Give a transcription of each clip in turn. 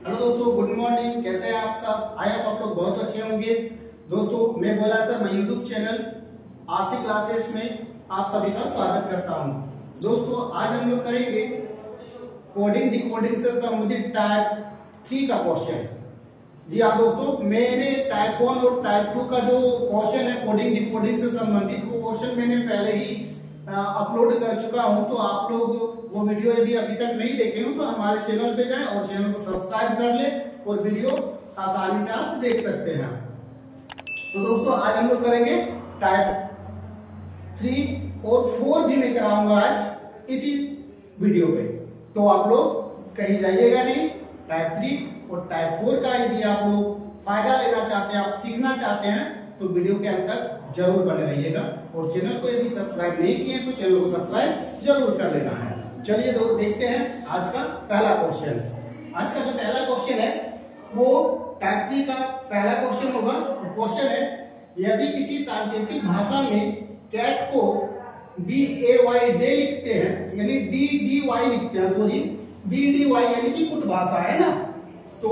Hello दोस्तों, good morning. कैसे हैं आप सब? आई होप आप लोग बहुत अच्छे होंगे। दोस्तों, मैं बोला था, मैं यूट्यूब चैनल आरसी क्लासेस में आप सभी का स्वागत करता हूं। दोस्तों, आज हम लोग करेंगे कोडिंग डिकोडिंग से संबंधित टाइप 3 का क्वेश्चन। जी हाँ दोस्तों, मैंने टाइप 1 और टाइप 2 का जो क्वेश्चन है कोडिंग डिकोडिंग से संबंधित, वो क्वेश्चन मैंने पहले ही अपलोड कर चुका हूं। तो आप लोग वो वीडियो यदि अभी तक नहीं देखे हो तो हमारे चैनल पे जाएं और चैनल को सब्सक्राइब कर लें और वीडियो आसानी से आप देख सकते हैं। तो दोस्तों, आज हम लोग करेंगे टाइप 3 और 4 भी मैं कराऊंगा आज इसी वीडियो पे। तो आप लोग कहीं जाइएगा नहीं। टाइप 3 और टाइप 4 का यदि आप लोग फायदा लेना चाहते हैं, आप सीखना चाहते हैं, तो वीडियो के अंत तक जरूर बने रहिएगा। और चैनल को यदि सब्सक्राइब नहीं किए तो चैनल को सब्सक्राइब जरूर कर लेना है। चलिए दोस्तों, देखते हैं आज का पहला क्वेश्चन। आज का जो पहला क्वेश्चन है वो टाइप 3 का पहला क्वेश्चन होगा। क्वेश्चन है, यदि किसी सांकेतिक भाषा में कैट को BAY डे लिखते हैं, यानी DDY लिखते हैं, सॉरी BDY यानी कि कुट भाषा है ना, तो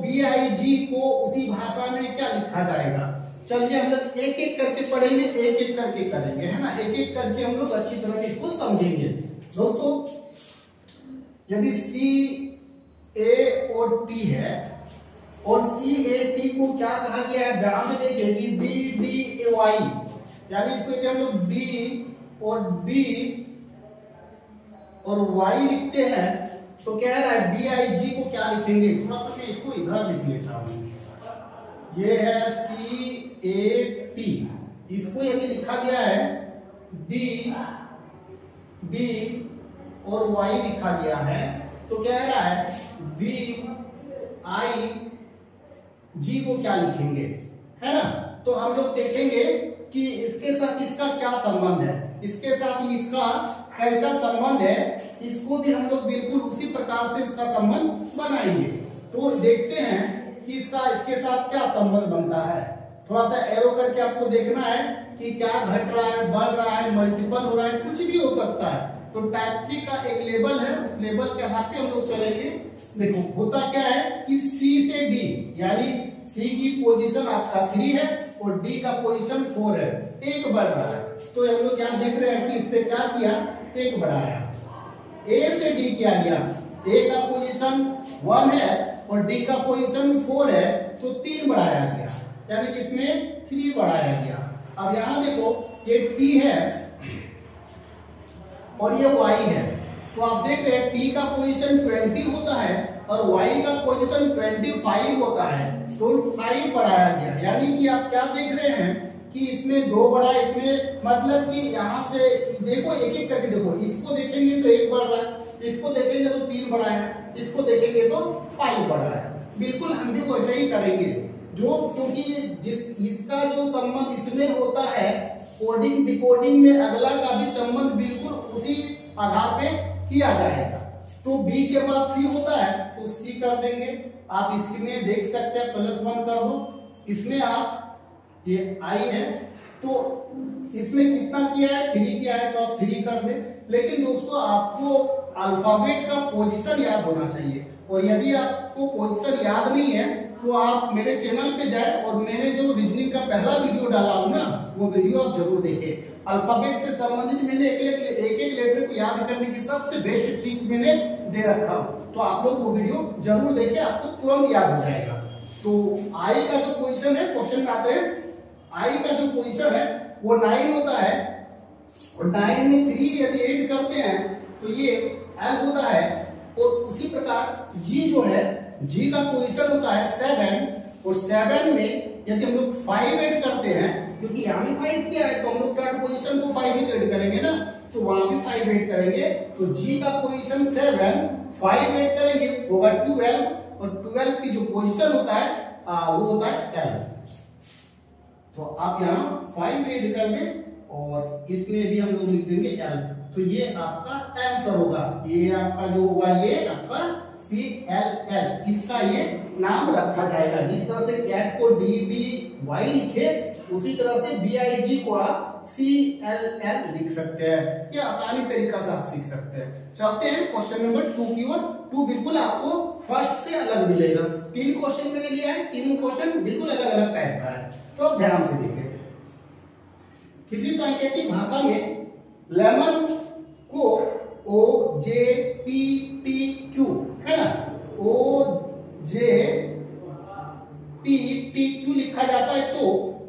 BIG को उसी भाषा में क्या लिखा जाएगा? चलिए हम लोग एक एक करके पढ़ेंगे, एक एक करके करेंगे, है ना। एक एक करके हम लोग अच्छी तरह से इसको समझेंगे। दोस्तों, यदि CAOT है और CAT को क्या कहा गया है, ध्यान से देखिए कि DDAY, यानी इसको यदि हम लोग D और Y लिखते हैं तो कह रहा है BIG को क्या लिखेंगे। थोड़ा सा मैं इसको इधर लिख लेता हूं। ये है CAT, इसको यदि लिखा गया है D और Y लिखा गया है, तो कह रहा है BIG को क्या लिखेंगे, है ना। तो हम लोग देखेंगे कि इसके साथ इसका क्या संबंध है, इसके साथ इसका कैसा संबंध है, इसको भी हम लोग बिल्कुल उसी प्रकार से इसका संबंध बनाएंगे। तो देखते हैं कि इसके साथ क्या संबंध बनता है। थोड़ा सा एरो करके आपको देखना है कि क्या घट रहा है, बढ़ रहा है, मल्टीपल हो रहा है, कुछ भी हो सकता है। तो टाइप 3 का एक लेवल है, उस लेवल के आधार से हम लोग चलेंगे। देखो होता क्या है कि C से D, यानी C की पोजीशन आपका 3 है और D का पोजीशन 4 है, एक बढ़ रहा है। तो हम लोग यहाँ देख रहे हैं कि इससे क्या किया, एक बढ़ाया। A से D क्या किया, A का पोजीशन 1 है और D का पोजीशन 4 है, तो 3 बढ़ाया गया, यानी कि इसमें 3 बढ़ाया गया। अब यहां देखो, ये T है और ये Y है, तो आप देख रहे हैं T का पोजीशन 20 होता है और Y का पोजीशन 25 होता है, तो 5 बढ़ाया गया। यानी कि आप क्या देख रहे हैं कि इसमें 2 बढ़ा, इसमें मतलब कि यहाँ से देखो, एक एक करके देखो। इसको देखेंगे तो 1 बढ़ रहा है, इसको देखेंगे तो 3 बढ़ा है, इसको देखेंगे तो 5 बढ़ा है। बिल्कुल हम भी वैसे ही करेंगे, क्योंकि इसका जो संबंध इसमें होता है, कोडिंग डिकोडिंग में अगला का भी संबंध बिल्कुल उसी आधार पे किया जाएगा। तो B के बाद C होता है तो C कर देंगे। आप इसमें देख सकते हैं +1 कर दो, इसमें आप ये I है तो इसमें कितना किया है, 3 किया है, तो आप 3 कर दे। लेकिन दोस्तों, आपको अल्फाबेट का पोजीशन याद होना चाहिए, और यदि आपको पोजीशन याद नहीं है तो आप मेरे चैनल पे जाए और मैंने जो रीजनिंग का पहला वीडियो डाला हूं ना, वो वीडियो आप जरूर देखें। अल्फाबेट से संबंधित मैंने एक लेटर को याद करने की सबसे बेस्ट ट्रिक मैंने दे रखा हूं, तो आप लोग वो वीडियो जरूर देखें, आपको तुरंत याद हो जाएगा। तो आई का जो पोजीशन है, क्वेश्चन में आते हैं, आई का जो पोजीशन है वो 9 होता है और 9 में 3 यदि ऐड करते हैं तो ये L होता है। और उसी प्रकार G जो है, G का पोजीशन होता है 7 और 7 में यदि हम लोग 5 ऐड करते हैं, क्योंकि यहाँ भी 5 किया है तो हम लोग थर्ड पोजीशन को 5 ही ऐड करेंगे ना, तो वहां भी 5 ऐड करेंगे। तो G का पोजीशन 7, 5 ऐड करेंगे होगा 12, और 12 की जो पोजीशन होता है वो होता है L। तो आप यहाँ 5 ऐड कर दें और इसमें भी हम लोग लिख देंगे L। तो ये आपका आंसर होगा, ये आपका जो होगा ये आपका CLL, इसका ये नाम रखा जाएगा। जिस तरह से कैट को DDY लिखे, उसी तरह से BIG को आप CLL लिख सकते हैं। ये आसानी तरीका से आप सीख सकते हैं। चलते हैं क्वेश्चन नंबर 2 की ओर। 2 बिल्कुल आपको फर्स्ट से अलग मिलेगा। 3 क्वेश्चन मैंने लिया है, तीनों क्वेश्चन बिल्कुल अलग अलग टाइप का है, तो ध्यान से देखें। किसी सांकेतिक भाषा में लेमन को O J P T Q है ना, O J P T Q लिखा जाता है, तो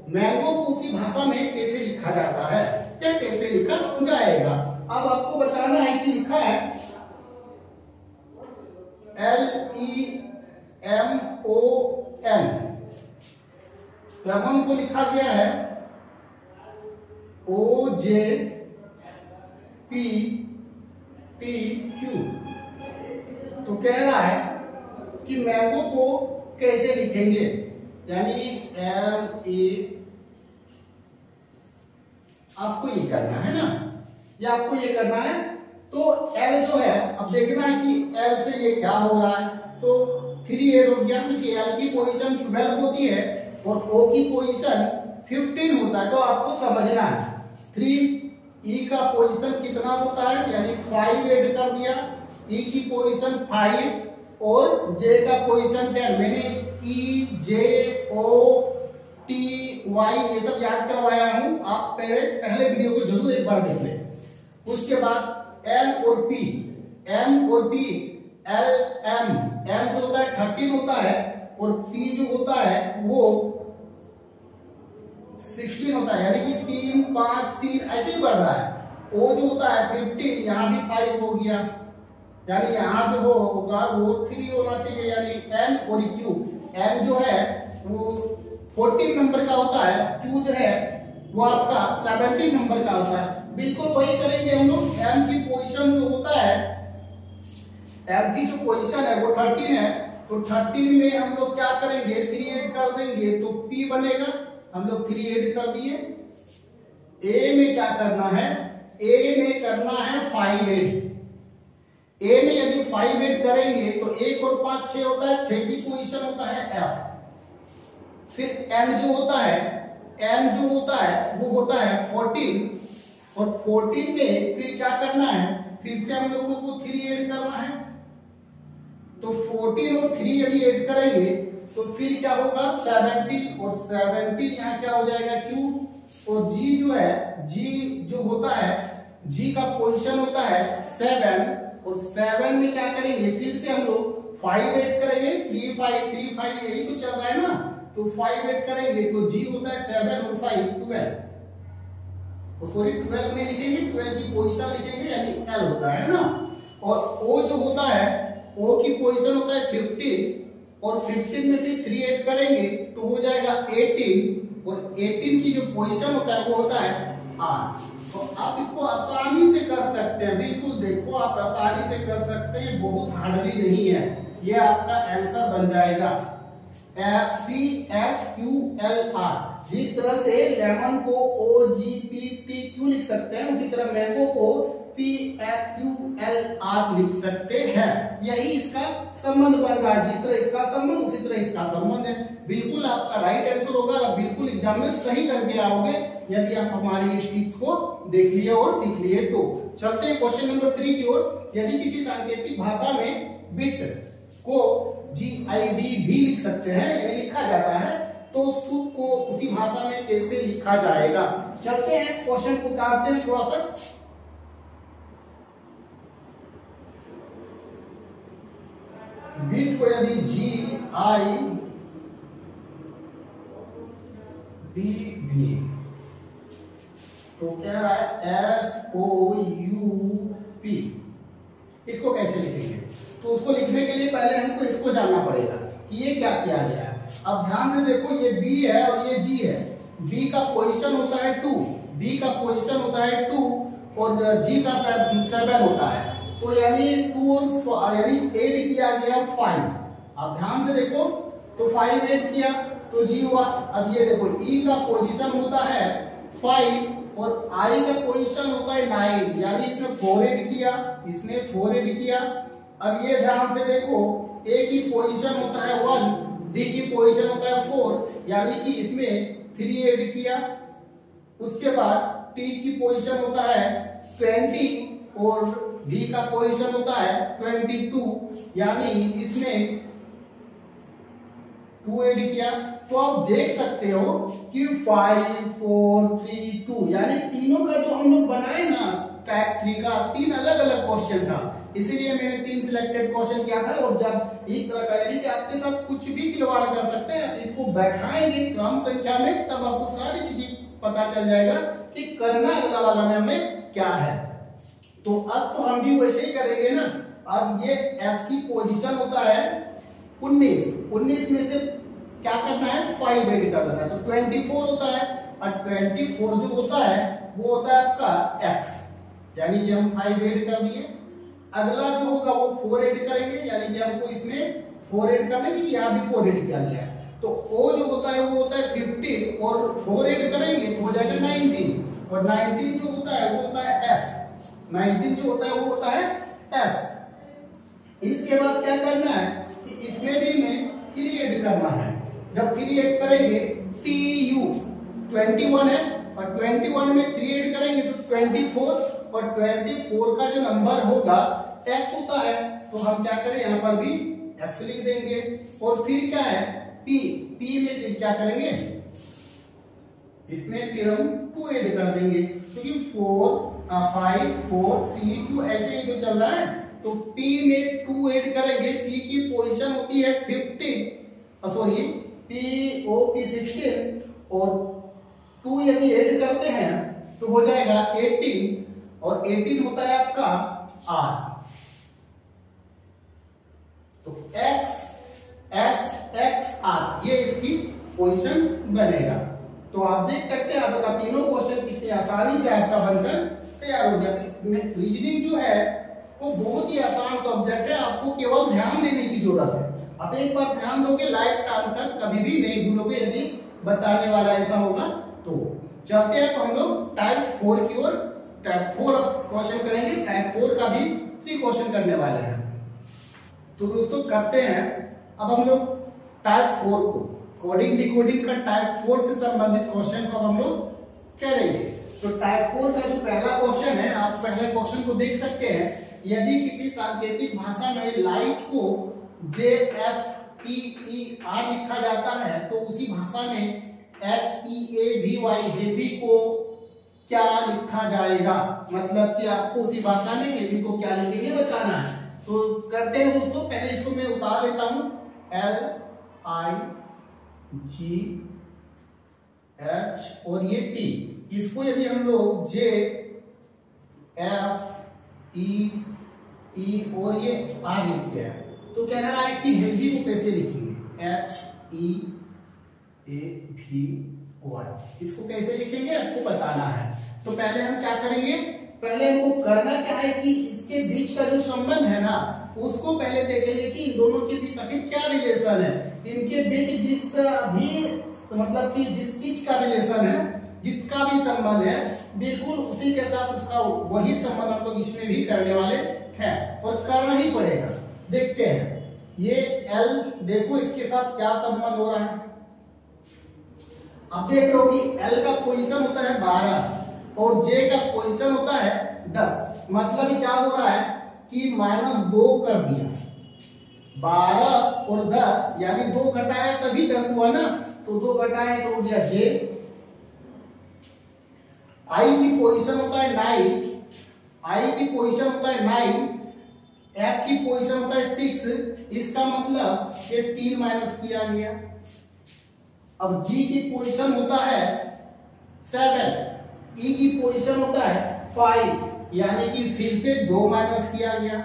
मैंगो को उसी भाषा में कैसे लिखा जाता है, क्या कैसे लिखा जाएगा। अब आपको बताना है कि लिखा है LEMON, लेमन को लिखा गया है OJPTQ। तो कह रहा है कि मैंगो को कैसे लिखेंगे, यानी MA, आपको ये करना है ना, ये आपको ये करना है। तो L जो है, अब देखना है कि L से ये क्या हो रहा है, तो 3 8 हो गया, किसी L की पोजीशन 12 होती है और O की पोजीशन 15 होता है, तो आपको समझना है 3 E का पोजीशन कितना होता है, यानी 5 ऐड कर दिया, E की पोजीशन 5 और J का पोजीशन 10। मैंने E J O T Y ये सब याद करवाया हूं, आप पहले वीडियो को जरूर एक बार देख लें। उसके बाद M और P, L M जो होता है 13 होता है और P जो होता है वो 16 होता है, यानी कि 3 5 3 ऐसे ही बढ़ रहा है। O जो होता है 15, यहाँ भी 5 हो गया, यानी यहाँ जो होगा वो 3 होना चाहिए, यानी N और Q। N जो है वो 14 नंबर का होता है, Q जो है वो आपका 17 नंबर का होता है। बिल्कुल वही करेंगे हम लोग। M की पोजीशन जो होता है, M की जो पोजीशन है वो 13 है, तो 13 में हम लोग क्या करेंगे, 3 ऐड कर देंगे तो P बनेगा, हम लोग 3 ऐड कर दिए। A में क्या करना है, A में करना है 5 ऐड। A में यदि 5 ऐड करेंगे तो 1 और 5 6 होता है, 6 की पोजीशन होता है F। फिर N जो होता है वो होता है 14, और 14 में फिर क्या करना है, फिर से हम लोगों को 3 ऐड करना है, तो 14 और 3 यदि ऐड करेंगे तो फिर क्या होगा 17, और 17 यहाँ क्या हो जाएगा Q, और G जो होता है G का पोजीशन होता है 7, और 7 में क्या करेंगे, फिर से हम लोग 5 ऐड करेंगे, 3 5 3 5 यही तो चल रहा है ना, तो 5 ऐड करेंगे तो G होता है 7 और 5 12, सॉरी 12 नहीं लिखेंगे, 12 की पोजीशन लिखेंगे, यानी L होता है ना। और O जो होता है, O की पोजीशन होता है 15, और 15 में फिर 3 ऐड करेंगे तो हो जाएगा 18, और 18 की जो पोजीशन होता है वो होता है R। तो आप इसको आसानी से कर सकते हैं, बिल्कुल देखो आप आसानी से कर सकते हैं, बहुत हार्डली नहीं है, ये आपका आंसर बन जाएगा PFQLR। जिस तरह से लेमन को OGPTQ लिख सकते हैं, उसी तरह मैंगो को PFQLR लिख सकते हैं। यही इसका संबंध बन रहा है, जिस तरह इसका संबंध उसी तरह इसका संबंध है। बिल्कुल आपका राइट आंसर होगा, आप बिल्कुल एग्जाम में सही करके आओगे यदि आप हमारी इस टिप्स को देख लिए और सीख लिए तो। चलते हैं क्वेश्चन नंबर 3 की ओर। यदि किसी सांकेतिक भाषा में बिट को GID भी लिख सकते हैं, यानी लिखा जाता है, तो सूत्र को उसी भाषा में कैसे लिखा जाएगा। चलते हैं क्वेश्चन को उतारते हैं थोड़ा सा। बिट को यदि GIDB, तो कह रहा है SOUP, इसको कैसे लिखेंगे, तो उसको लिखने के लिए पहले हमको इसको जानना पड़ेगा कि ये क्या किया गया है। अब ध्यान से देखो, ये B है और ये G है। B का पोजीशन होता है 2, और G का 7 होता है, तो यानी 2 और यानी 8 किया गया 5। अब ध्यान से देखो, तो 5 8 किया तो G हुआ। अब ये देखो E का पोजीशन होता है 5 और I का पोजीशन होता है 9, यानी इसने 4 ऐड किया, अब ये ध्यान से देखो, A की पोजीशन होता है 1, D की पोजीशन होता है 4, यानी कि इसमें 3 ऐड किया। उसके बाद T की पोजीशन होता है 20 और v का पोजीशन होता है 22, यानी इसमें 2 ऐड किया तो आप देख सकते हो कि 5 4 3 2, यानी तीनों का जो हम लोग बनाए ना टाइप 3 का 3 अलग अलग क्वेश्चन था, इसीलिए मैंने 3 सिलेक्टेड क्वेश्चन किया था। और जब इस तरह का यानी कि आपके साथ कुछ भी खिलवाड़ कर सकते हैं, इसको बैठाएंगे कम संख्या में, तब आपको सारी चीजें पता चल जाएगा कि करना अगला वाला में हमें क्या है। तो अब तो हम भी वैसे ही करेंगे ना। अब ये s की पोजीशन होता है 19 में से क्या करना है 5 ऐड कर देना है, तो 24 होता है। और 24 जो होता है वो होता है आपका x, यानी कि हम 5 ऐड कर दिए। अगला जो होगा वो 4 ऐड करेंगे, यानी कि हमको इसमें 4 ऐड करना है, क्योंकि यहाँ भी 4 ऐड किया गया है। तो o जो होता है वो होता है 15 और 4 ऐड करेंगे तो हो जाएगा 19, और 19 जो होता है वो होता है s, 19 जो होता है वो होता है s। इसके बाद क्या करना है कि इसमें भी हमें 3 ऐड करना है। जब 3 ऐड करेंगे tu 21 है, और 21 में 3 ऐड करेंगे तो 24, और 24 का जो नंबर होगा x होता है, तो हम क्या करें यहाँ पर भी x लिख देंगे। और फिर क्या है p में से क्या करेंगे, इसमें फिर हम 2 ऐड कर देंगे, क्योंकि 5 4 3 2 ऐसे ही जो चल रहा है। तो p में 2 ऐड करेंगे, p की पोजीशन होती है 15, सॉरी p 16, और 2 यदि ऐड करते हैं तो हो जाएगा 18, और 18 होता है आपका r। तो x s x r ये इसकी पोजीशन बनेगा। तो आप देख सकते हैं आपका तीनों क्वेश्चन कितने आसानी से आपका बनकर तैयार हो गया। रीजनिंग जो है वो बहुत ही आसान सब्जेक्ट है, आपको केवल ध्यान देने की जरूरत है। आप एक बार ध्यान दोगे लाइफ टाइम तक कभी भी नहीं भूलोगे, यदि बताने वाला ऐसा होगा तो। चलते हैं हम लोग टाइप 4 की ओर। टाइप 4 क्वेश्चन करेंगे, टाइप 4 का भी 3 क्वेश्चन करने वाले हैं। तो दोस्तों करते हैं अब हम लोग टाइप 4 को, कोडिंग डिकोडिंग का टाइप 4 से संबंधित क्वेश्चन को हम लोग करेंगे। तो टाइप 4 का जो पहला क्वेश्चन है, आप पहले क्वेश्चन को देख सकते हैं। यदि किसी सांकेतिक भाषा में लाइट को JFEER लिखा जाता है, तो उसी भाषा में HEAVY हेवी को क्या लिखा जाएगा, मतलब कि आपको उसी भाषा में हेवी को क्या लिखेंगे बताना है। तो करते हैं दोस्तों, पहले इसको मैं उतार लेता हूं, LIGH और ये T, इसको यदि हम लोग JFEE और ये R लिखते हैं, तो कह रहा है कि हेवी को कैसे लिखेंगे, HEAVY, इसको कैसे लिखेंगे आपको बताना है। तो पहले हम क्या करेंगे, पहले हमको करना क्या है कि इसके बीच का जो संबंध है ना, उसको पहले देखेंगे कि इन दोनों के बीच आखिर क्या रिलेशन है। इनके बीच जिस भी मतलब कि जिस चीज का रिलेशन है, जिसका भी संबंध है, बिल्कुल उसी के साथ उसका वही संबंध हम लोग इसमें भी करने वाले हैं, और करना ही पड़ेगा। देखते हैं ये L, देखो इसके साथ क्या संबंध हो रहा है। अब देख रहे हो कि L का पोजीशन होता है 12 और J का पोजीशन होता है 10, मतलब क्या हो रहा है कि -2 कर दिया, 12 और 10 यानी 2 घटाया तभी 10 हुआ ना, तो 2 घटाए तो हो गया J। I की पोजीशन होता है 9, I की पोजीशन होता है 9, F की पोजीशन होता है 6, इसका मतलब ये 3 माइनस किया गया। अब G की पोजीशन होता है 7, E की पोजीशन होता है 5, यानी कि फिर से 2 माइनस किया गया।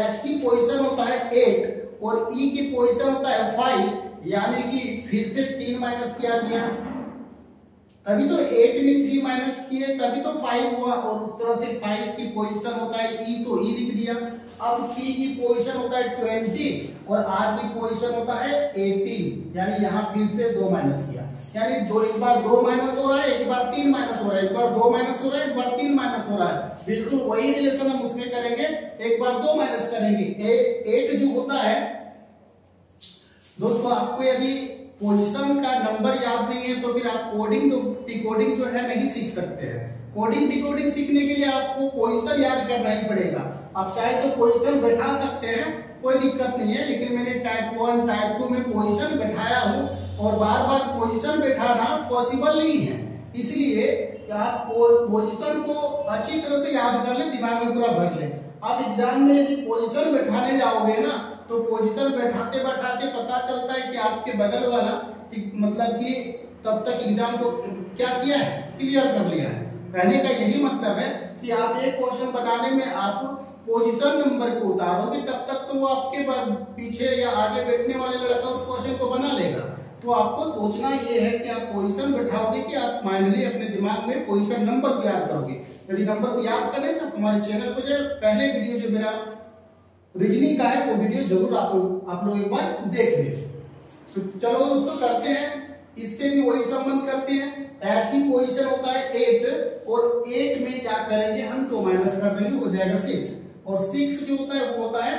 H की पोजीशन होता है 8 और E की पोजीशन होता है 5, यानी कि फिर से 3 माइनस किया गया। तभी तो 8 में 3 माइनस किए तभी तो 5 हुआ, और उस तरह से 5 की पोजीशन होता है E, तो E लिख दिया। अब T की पोजीशन होता है 20 और R की पोजीशन होता है 18, यानी यहाँ फिर से 2 माइनस किया, यानी एक बार 2 माइनस हो रहा है, एक बार 3 माइनस हो रहा है, एक बार 2 माइनस हो रहा है, एक बार 3 माइनस हो रहा है। बिल्कुल वही रिलेशन हम उसमें करेंगे, एक बार 2 माइनस करेंगे। 8 जो होता है दोस्तों, आपको यदि पोजीशन का नंबर याद नहीं है तो फिर आप कोडिंग डिकोडिंग जो है नहीं सीख सकते हैं। कोडिंग डिकोडिंग सीखने के लिए आपको पोजीशन याद करना ही पड़ेगा। आप चाहे तो पोजीशन बैठा सकते हैं, कोई दिक्कत नहीं है, लेकिन मैंने टाइप 1 टाइप 2 में पोजीशन बैठाया हूं और बार बार पोजीशन बैठाना पॉसिबल नहीं है, इसलिए आप पोजीशन को अच्छी तरह से याद कर लें, दिमाग में पूरा भर लें। आप एग्जाम में यदि पोजीशन बैठाने जाओगे ना तो पोजीशन बैठाते बैठाते पता चलता है कि आपके बगल वाला मतलब कि तब तक एग्जाम को क्या किया है, क्लियर कर लिया है। कहने का यही मतलब है कि आप एक क्वेश्चन बनाने में आप पोजीशन नंबर को उतारोगे तब तक तो वो आपके पीछे या आगे बैठने वाले लड़का उस क्वेश्चन को बना लेगा। तो आपको सोचना ये है कि आप पोजीशन बैठाओगे कि आप माइंडली अपने दिमाग में पोजीशन नंबर को याद करोगे। यदि नंबर को याद करें तो हमारे चैनल को जो पहले वीडियो जो मेरा रीजनिंग का है वो वीडियो जरूर आप लोग एक बार देख लें। तो चलो दोस्तों करते हैं, इससे भी वही संबंध करते हैं। एच की पोजीशन होता है 8 और 8 में क्या करेंगे हम, तो माइनस कर देंगे, हो जाएगा 6 और 6 जो होता है वो होता है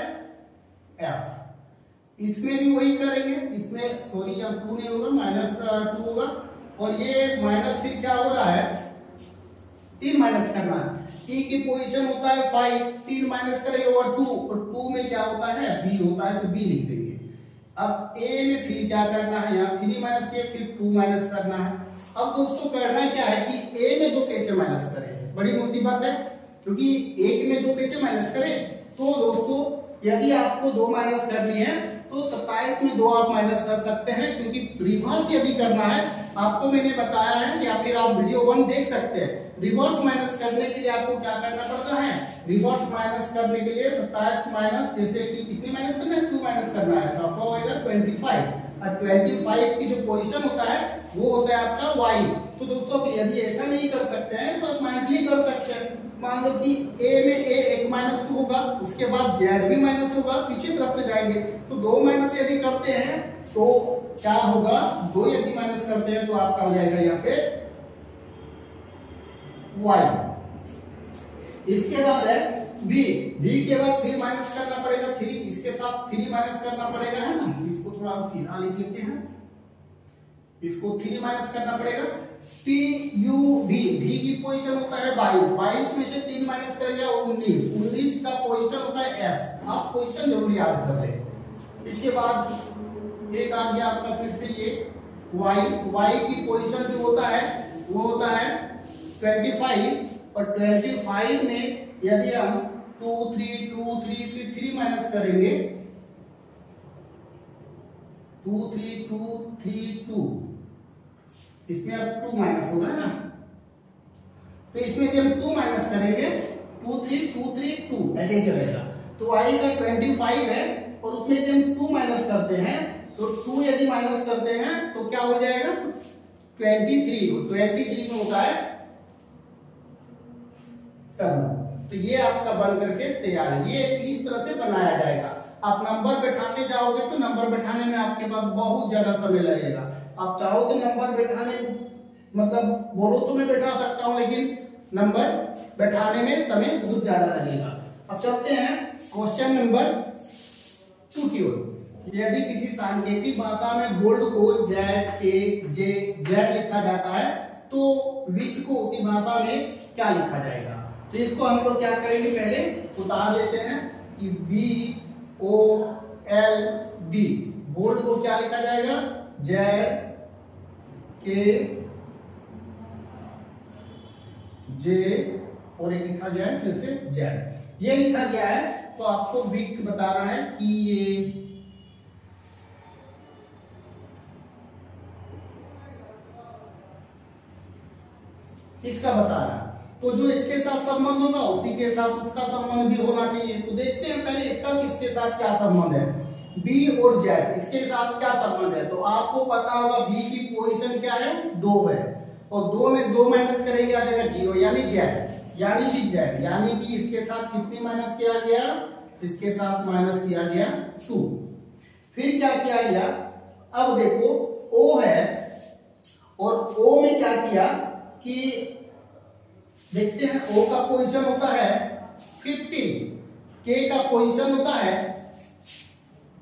एफ। इसमें भी वही करेंगे, इसमें सॉरी यहाँ 2 नहीं होगा, -2 होगा और ये माइनस फिर क्या हो रहा है 3 माइनस करना है। टी की पोजीशन होता है 5, 3 माइनस करेंगे और 2 और 2 में क्या होता है बी होता है तो बी लिख देंगे। अब ए में फिर क्या करना है, यहाँ 3 माइनस किए फिर 2 माइनस करना है। अब दोस्तों करना क्या है कि ए में 2 कैसे माइनस करें, बड़ी मुसीबत है क्योंकि 1 में 2 कैसे माइनस करें। तो दोस्तों यदि आपको 2 माइनस करनी है तो 27 में 2 आप माइनस कर सकते हैं, क्योंकि रिवर्स यदि करना है आपको मैंने बताया है या फिर आप वीडियो 1 देख सकते हैं। रिवर्स माइनस करने के लिए आपको क्या करना पड़ता है, रिवर्स माइनस करने के लिए 27 माइनस जैसे कि कितनी माइनस करना है 2 माइनस करना है तो आपका होगा 25 और 25 की जो पोजीशन होता है वो होता है आपका y। तो दोस्तों यदि ऐसा नहीं कर सकते हैं तो आप माइंडली कर सकते हैं। मान लो कि a में a 1 -2 होगा, उसके बाद z भी माइनस होगा, पीछे तरफ से जाएंगे तो 2 माइनस यदि करते हैं तो क्या होगा, 2 यदि माइनस करते हैं तो आपका हो जाएगा यहाँ पे y। इसके बाद है b, b के बाद फिर माइनस करना पड़ेगा 3, इसके साथ 3 माइनस करना पड़ेगा, है ना। इसको थोड़ा हम सीधा लिख लेते हैं, इसको 3 माइनस करना पड़ेगा। टी यू भी, भी की पोजीशन होता है 22, 22 में से 3 माइनस करेंगे 19, 19 का पोजीशन होता है एस। आप पोजीशन जरूर याद कर लें। इसके बाद एक आ गया आपका फिर से ये y, y की पोजीशन जो होता है वो होता है 25 और 25 में यदि हम 2 3 2 3 फिर 3 माइनस करेंगे 2 3 2 3 2, इसमें अब 2 माइनस होगा, है ना। तो इसमें यदि हम 2 माइनस करेंगे 2 3 2 3 2 ऐसे ही चलेगा। तो y का 25 है और उसमें यदि हम 2 माइनस करते हैं तो 2 यदि माइनस करते हैं तो क्या हो जाएगा 23, और 23 में होता है टर्म। तो ये आपका बन करके तैयार है। ये इस तरह से बनाया जाएगा। आप नंबर बैठाते जाओगे तो नंबर बैठाने में आपके पास बहुत ज्यादा समय लगेगा। आप चाहो तो नंबर बैठाने मतलब बोलो तो मैं बैठा सकता हूं, लेकिन नंबर बैठाने में समय बहुत ज्यादा लगेगा। अब चलते हैं क्वेश्चन नंबर 2 की ओर। यदि किसी सांकेतिक भाषा में बोल्ड को जेड के जे जेड लिखा जाता है तो वीक को उसी भाषा में क्या लिखा जाएगा। तो इसको हम लोग क्या करेंगे, पहले उतार लेते हैं कि B O L D, bold को क्या लिखा जाएगा जेड के जे और एक लिखा गया है फिर से जेड, ये लिखा गया है। तो आपको वीक बता रहा है कि ये इसका बता रहा है, तो जो इसके साथ संबंध होगा उसी के साथ उसका संबंध भी होना चाहिए। तो देखते हैं पहले इसका किसके साथ क्या संबंध है, B और Z इसके साथ क्या संबंध है। तो आपको पता होगा B की पोजीशन क्या है 2 है और 2 में 2 माइनस करेंगे आ जाएगा 0 यानी Z, यानी कि Z यानी कि इसके साथ कितनी माइनस किया गया, इसके साथ माइनस किया गया 2। फिर क्या किया गया, अब देखो O है और O में क्या किया कि देखते हैं O का पोजीशन होता है 15, K का पोजीशन होता है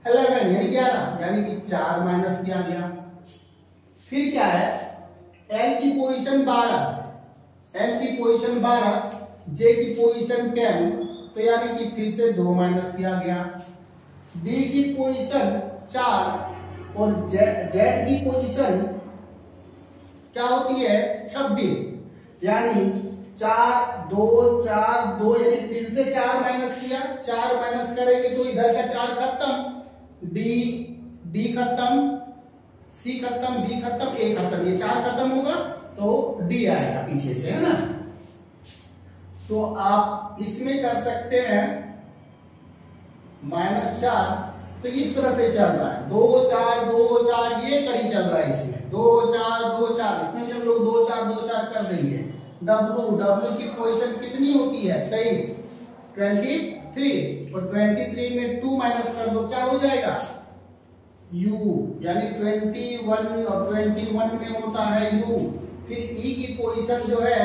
11 यानी 11 यानी कि 4 माइनस किया गया। फिर क्या है L की पोजीशन 12, L की पोजीशन 12, J की पोजीशन 10, तो यानी कि फिर से 2 माइनस किया गया। D की पोजीशन 4 और Z की पोजीशन क्या होती है 26, यानी 4 2 4 2, यानी फिर से 4 माइनस किया। 4 माइनस करेंगे तो इधर का 4 खत्म, D खत्म, C खत्म, B खत्म, A खत्म, ये 4 खत्म होगा तो D आएगा पीछे से, है ना। तो आप इसमें कर सकते हैं -4, तो इस तरह से चल रहा है 2 4 2 4, ये कड़ी चल रहा है इसमें 2 4 2 4, इसमें भी हम लोग 2 4 2 4 कर देंगे। W की पोजीशन कितनी होती है 23, 23, और 23 में 2 माइनस कर दो, क्या हो जाएगा U, यानी 21, और 21 में होता है U। फिर E की पोजीशन जो है,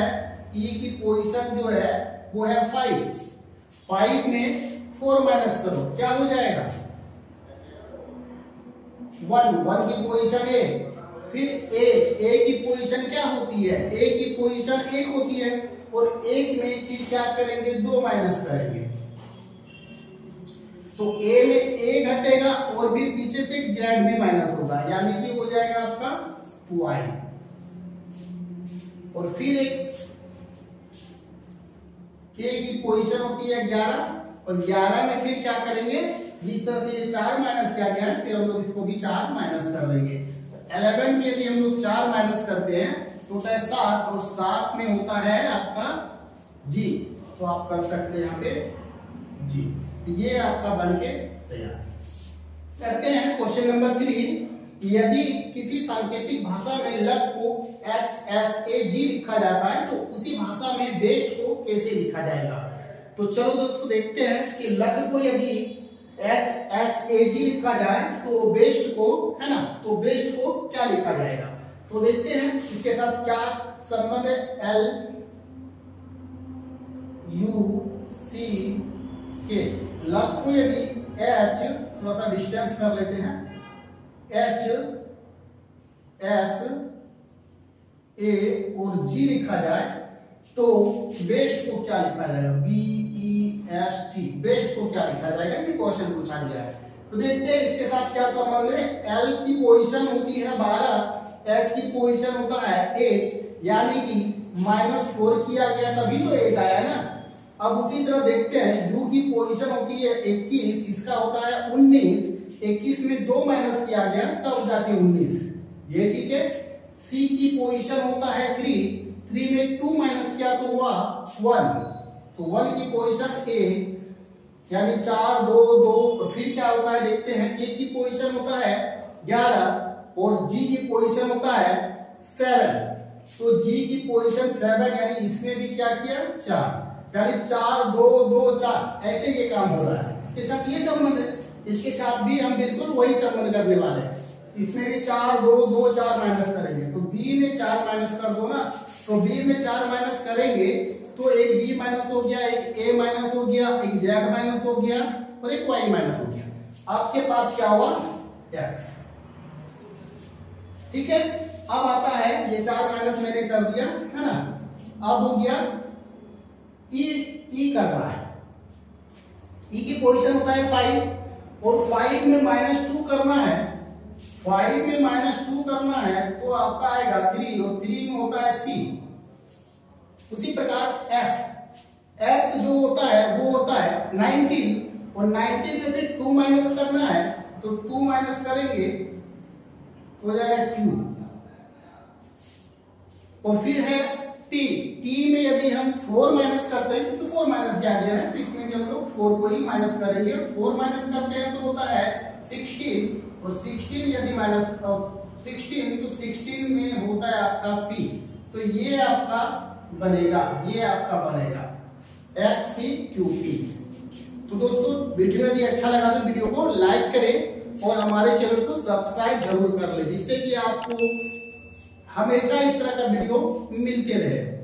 E की पोजीशन जो है वो है 5 में 4 माइनस करो, क्या हो जाएगा 1 की पोजीशन A। फिर A की पोजीशन क्या होती है, A की पोजीशन 1 होती है, और 1 में फिर क्या करेंगे 2 माइनस करेंगे, तो A में A घटेगा और भी पीछे से Z भी माइनस होगा, यानी कि हो जाएगा आपका Y। और फिर एक K की पोजीशन होती है 11, और 11 में फिर क्या करेंगे, जिस तरह से ये 4 माइनस किया गया है, फिर हम लोग इसको भी 4 माइनस कर देंगे। 11 के लिए हम लोग 4 माइनस करते हैं तो होता है 7, और 7 में होता है आपका G, तो आप कर सकते हैं यहाँ पे G। ये आपका बनके तैयार। करते हैं क्वेश्चन नंबर 3। यदि किसी सांकेतिक भाषा में लघ को HSAG लिखा जाता है तो उसी भाषा में बेस्ट को कैसे लिखा जाएगा। तो चलो दोस्तों देखते हैं कि लघ को यदि HSAG लिखा जाए तो बेस्ट को, है ना, तो बेस्ट को क्या लिखा जाएगा। तो देखते हैं इसके साथ क्या संबंध है। LUCK, लघ को यदि H, थोड़ा सा डिस्टेंस कर लेते हैं, HSA और G लिखा जाए तो बेस्ट को क्या लिखा जाएगा, BEST, बेस्ट को क्या लिखा जाएगा, ये क्वेश्चन पूछा गया है। तो देखते हैं इसके साथ क्या संबंध है। L की पोजीशन होती है 12, H की पोजीशन होता है 8, यानी कि -4 किया गया तभी तो 8 आया ना। अब उसी तरह देखते हैं U की पोजीशन होती है 21, इसका होता है 19, 21 में 2 माइनस किया गया तब जाके 19, ये ठीक है। C की पोजीशन होता है 3 में 2 माइनस किया तो हुआ 1, तो 1 की पोजीशन A, यानी 4 2 2, फिर क्या होता है देखते हैं। K की पोजीशन होता है 11 और G की पोजीशन होता है 7, तो G की पोजीशन 7, यानी इसमें भी क्या किया 4, यानी 4 2 2 4, ऐसे ये काम हो रहा है। इसके साथ ये संबंध है, इसके साथ भी हम बिल्कुल वही संबंध करने वाले हैं। इसमें भी 4 2 2 4 माइनस करेंगे, तो B में 4 माइनस कर दो ना, तो B में 4 माइनस करेंगे तो एक B माइनस हो गया, एक A माइनस हो गया, एक Z माइनस हो गया और एक Y माइनस हो गया। आपके पास क्या हुआ X, ठीक है। अब आता है ये 4 माइनस मैंने कर दिया, है ना। अब हो गया E कर रहा है। E की पोजीशन होता है 5 और 5 में -2 करना है, 5 में -2 करना है तो आपका आएगा 3 और 3 में होता है C। उसी प्रकार S जो होता है वो होता है 19 और 19 में फिर 2 माइनस करना है तो 2 माइनस करेंगे तो हो जाएगा Q। और फिर है T में यदि हम 4 माइनस करते हैं तो 4 माइनस किया गया है तो इसमें भी हम लोग 4 को ही माइनस करेंगे, और 4 माइनस करते हैं तो होता है 16, और 16 यदि माइनस 16 तो 16 में होता है आपका P, तो ये आपका बनेगा XCQP। तो दोस्तों वीडियो यदि अच्छा लगा तो वीडियो को लाइक करें और हमारे चैनल को सब्सक्राइब जरूर कर लें, जिससे कि आपको हमेशा इस तरह का वीडियो मिलते रहे।